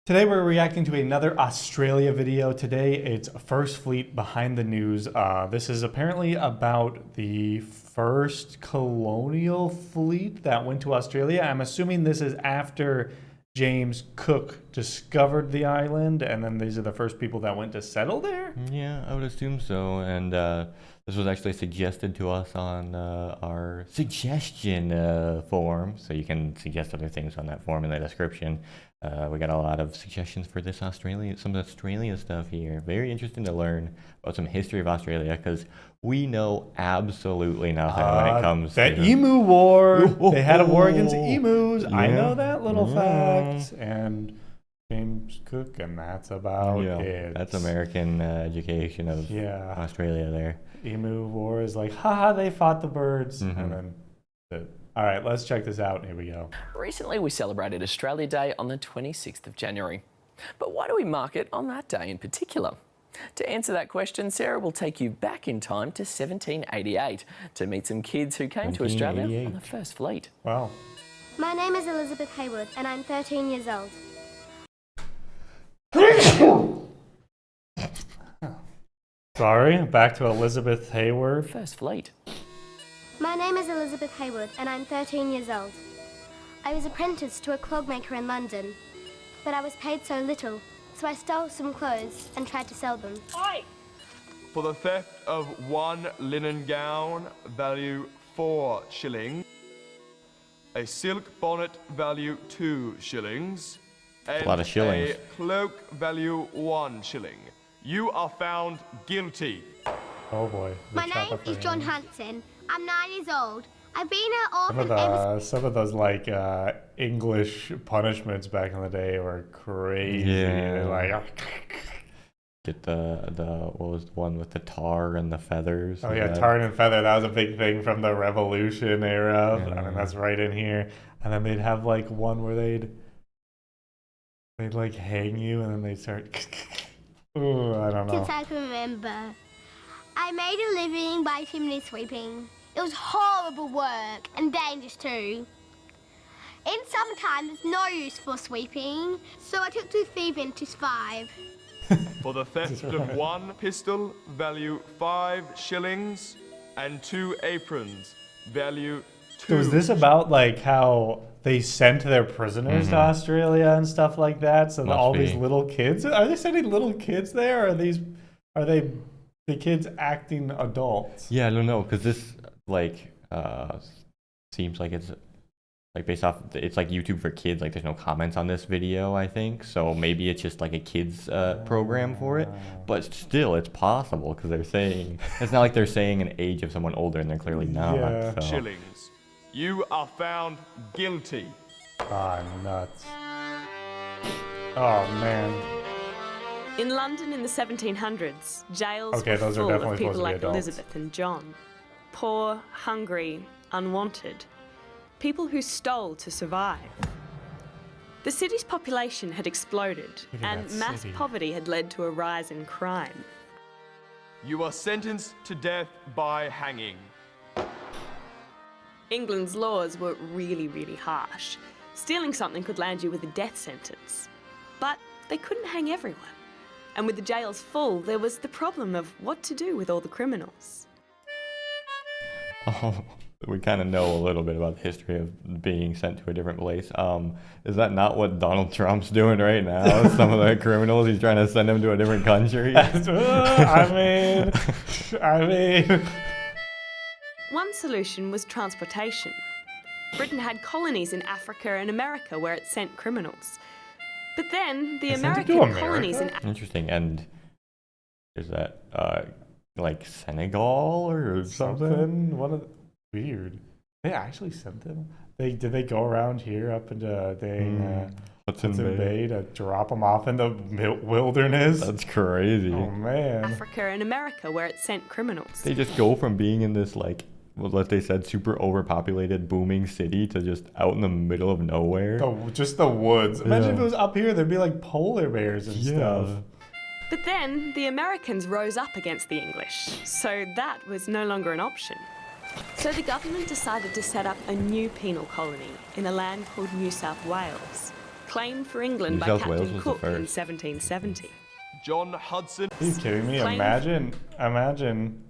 Today we're reacting to another Australia video. Today it's First Fleet Behind the News. This is apparently about the first colonial fleet that went to Australia. I'm assuming this is after James Cook discovered the island, and then these are the first people that went to settle there? Yeah, I would assume so. And this was actually suggested to us on our suggestion form, so you can suggest other things on that form in the description. We got a lot of suggestions for this some Australia stuff here. Very interesting to learn about some history of Australia, because we know absolutely nothing when it comes the to the Emu War. They had a war against emus. Yeah. I know that little fact. And James Cook, and that's about it. That's American education of Australia there. Emu War is like, haha, they fought the birds. And then all right, let's check this out. Here we go. Recently, we celebrated Australia Day on the 26th of January. But why do we mark it on that day in particular? To answer that question, Sarah will take you back in time to 1788 to meet some kids who came to Australia on the First Fleet. Wow. My name is Elizabeth Haywood, and I'm 13 years old. Sorry, back to Elizabeth Hayward. First Fleet. My name is Elizabeth Haywood, and I'm 13 years old. I was apprenticed to a clogmaker in London, but I was paid so little, so I stole some clothes and tried to sell them. For the theft of one linen gown, value 4 shillings. A silk bonnet, value 2 shillings. And a lot of shillings. A cloak, value 1 shilling. You are found guilty. Oh boy. My name is John Hanson. I'm 9 years old. I've been an orphan Some of those like English punishments back in the day were crazy. Yeah. Like, Get the what was the one with the tar and the feathers? oh yeah, tar and feather. That was a big thing from the Revolution era. I mean, that's right in here. And then they'd have like one where they'd like hang you, and then they'd start. Ooh, I don't know. Since I can remember. I made a living by chimney sweeping. It was horrible work and dangerous too. In summertime, there's no use for sweeping, so I took to thieving to survive. For the theft of one pistol, value 5 shillings. And 2 aprons, value 2. So is this about like how they sent their prisoners to Australia and stuff like that? So all these little kids, are they sending little kids there? Or are they the kids acting adults? Yeah, I don't know, because this seems like it's like based off, it's like YouTube for kids. Like there's no comments on this video, I think. So maybe it's just like a kids program for it. But still, it's possible, because they're saying, it's not like they're saying an age of someone older, and they're clearly not. Yeah. So. Shillings. You are found guilty. Ah, nuts. Oh man. In London in the 1700s, jails Okay, were those are full definitely of people supposed to be like adults. Elizabeth and John. Poor, hungry, unwanted. People who stole to survive. The city's population had exploded, Look at and that mass city. poverty had led to a rise in crime. You are sentenced to death by hanging. England's laws were really, really harsh. Stealing something could land you with a death sentence. But they couldn't hang everyone. And with the jails full, there was the problem of what to do with all the criminals. Oh, we kind of know a little bit about the history of being sent to a different place. Is that not what Donald Trump's doing right now? Some of the criminals, he's trying to send them to a different country. I mean. One solution was transportation. Britain had colonies in Africa and America where it sent criminals. But then the American colonies in Interesting. And is that like Senegal or something? Weird. They actually sent them. Did they go around here up into Hudson Bay to drop them off in the wilderness? That's crazy. Oh man. Africa and America where it sent criminals. They just go from being in this like, what they said, super overpopulated, booming city to just out in the middle of nowhere. Just the woods. Imagine if it was up here, there'd be like polar bears and stuff. But then the Americans rose up against the English, so that was no longer an option. So the government decided to set up a new penal colony in a land called New South Wales, claimed for England New by South Wales Captain was the Cook in first. 1770. John Hudson. Are you kidding me? Claim- Imagine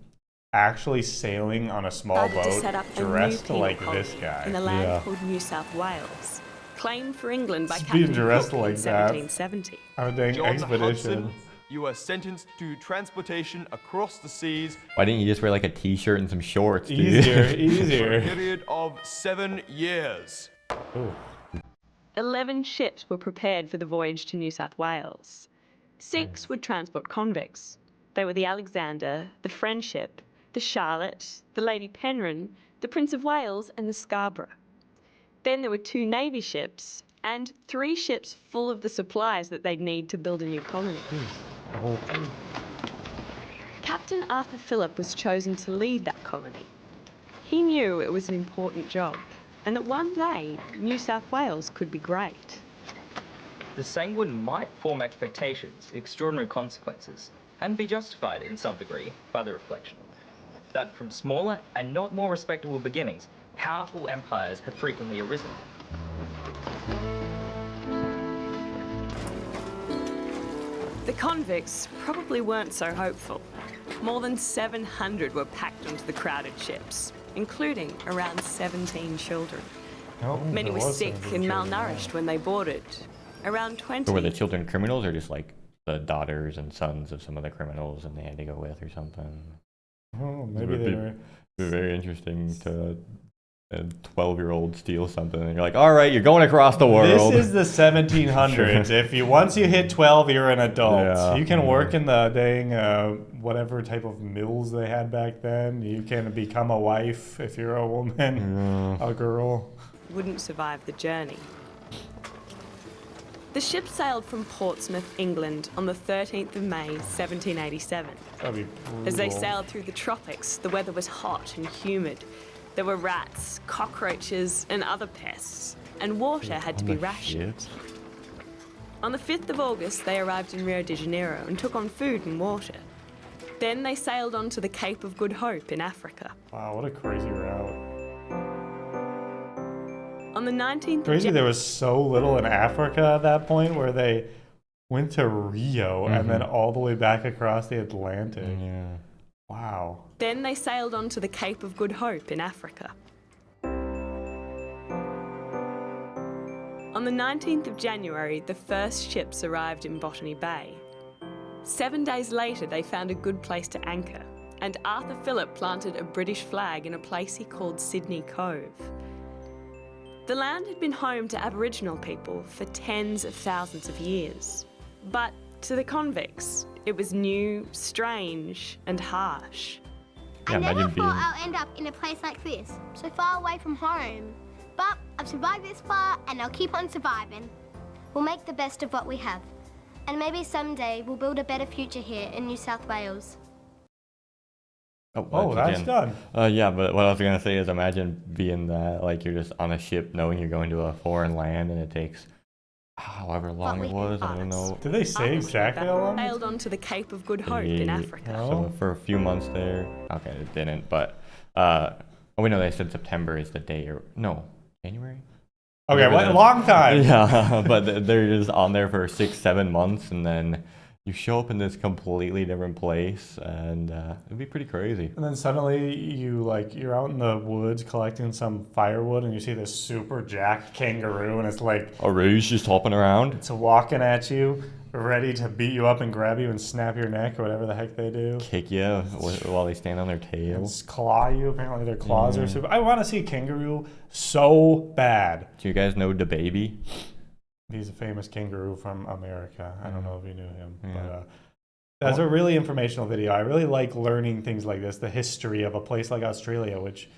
actually sailing on a small Decided to boat set up a new dressed penal like colony this guy. in the land Yeah. called New South Wales. Claimed for England by Just being Captain dressed Cook like in that. 1770. On a dang John expedition. Hudson, you are sentenced to transportation across the seas Why didn't you just wear like a t-shirt and some shorts, dude? Easier, for a easier. period of 7 years. Ooh. 11 ships were prepared for the voyage to New South Wales. 6 would transport convicts. They were the Alexander, the Friendship, the Charlotte, the Lady Penrhyn, the Prince of Wales, and the Scarborough. Then there were 2 Navy ships and 3 ships full of the supplies that they'd need to build a new colony. The whole thing. Captain Arthur Phillip was chosen to lead that colony. He knew it was an important job and that one day New South Wales could be great. The sanguine might form expectations, extraordinary consequences, and be justified in some degree by the reflection that from smaller and not more respectable beginnings, powerful empires have frequently arisen. The convicts probably weren't so hopeful. More than 700 were packed onto the crowded ships, including around 17 children. Oh, Many there were was sick some and children. malnourished when they boarded. Around 20. So were the children criminals or just like the daughters and sons of some of the criminals and they had to go with or something? Oh, maybe would they be- were. It'd be very interesting to a 12-year-old steal something and you're like, all right, you're going across the world. This is the 1700s. If you once you hit 12, you're an adult. Yeah. You can work in the dang whatever type of mills they had back then. You can become a wife if you're a woman, a girl. Wouldn't survive the journey. The ship sailed from Portsmouth, England on the 13th of May, 1787. That'd be As they brutal. sailed through the tropics, the weather was hot and humid. There were rats, cockroaches, and other pests, and water had to On be the rationed. ship? On the 5th of August, they arrived in Rio de Janeiro and took on food and water. Then they sailed on to the Cape of Good Hope in Africa. Wow, what a crazy route. On the 19th Crazy of there was so little in Africa at that point where they went to Rio and then all the way back across the Atlantic. Yeah. Wow. Then they sailed on to the Cape of Good Hope in Africa. On the 19th of January, the first ships arrived in Botany Bay. 7 days later, they found a good place to anchor, and Arthur Phillip planted a British flag in a place he called Sydney Cove. The land had been home to Aboriginal people for tens of thousands of years. But to the convicts, it was new, strange, and harsh. Yeah, I never imagine thought being- I'll end up in a place like this, so far away from home. But I've survived this far, and I'll keep on surviving. We'll make the best of what we have. And maybe someday we'll build a better future here in New South Wales. Oh, that's again. done. Yeah, but what I was gonna say is imagine being that, like you're just on a ship knowing you're going to a foreign land and it takes however long we it can was, I don't pass. know. Did they say Arthur exactly how long? sailed on to the Cape of Good Hope in Yeah. Africa. Oh. So for a few months there, okay, it didn't, but we know they said September is the day, or no, January? Okay, Whatever what that- long time. Yeah, but they're just on there for 6-7 months, and then you show up in this completely different place, and it'd be pretty crazy. And then suddenly you're out in the woods collecting some firewood and you see this super jacked kangaroo and it's like A roo's just hopping around. it's walking at you, ready to beat you up and grab you and snap your neck or whatever the heck they do. Kick you while they stand on their tails. It's claw you. Apparently their claws are super. I want to see a kangaroo so bad. Do you guys know the baby? He's a famous kangaroo from America. I don't know if you knew him, Yeah. but that's a really informational video. I really like learning things like this, the history of a place like Australia, which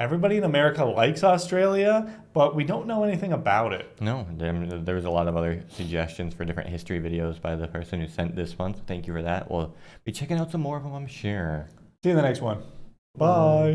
everybody in America likes Australia, but we don't know anything about it. No, there was a lot of other suggestions for different history videos by the person who sent this one. So thank you for that. We'll be checking out some more of them, I'm sure. See you in the next one. Bye.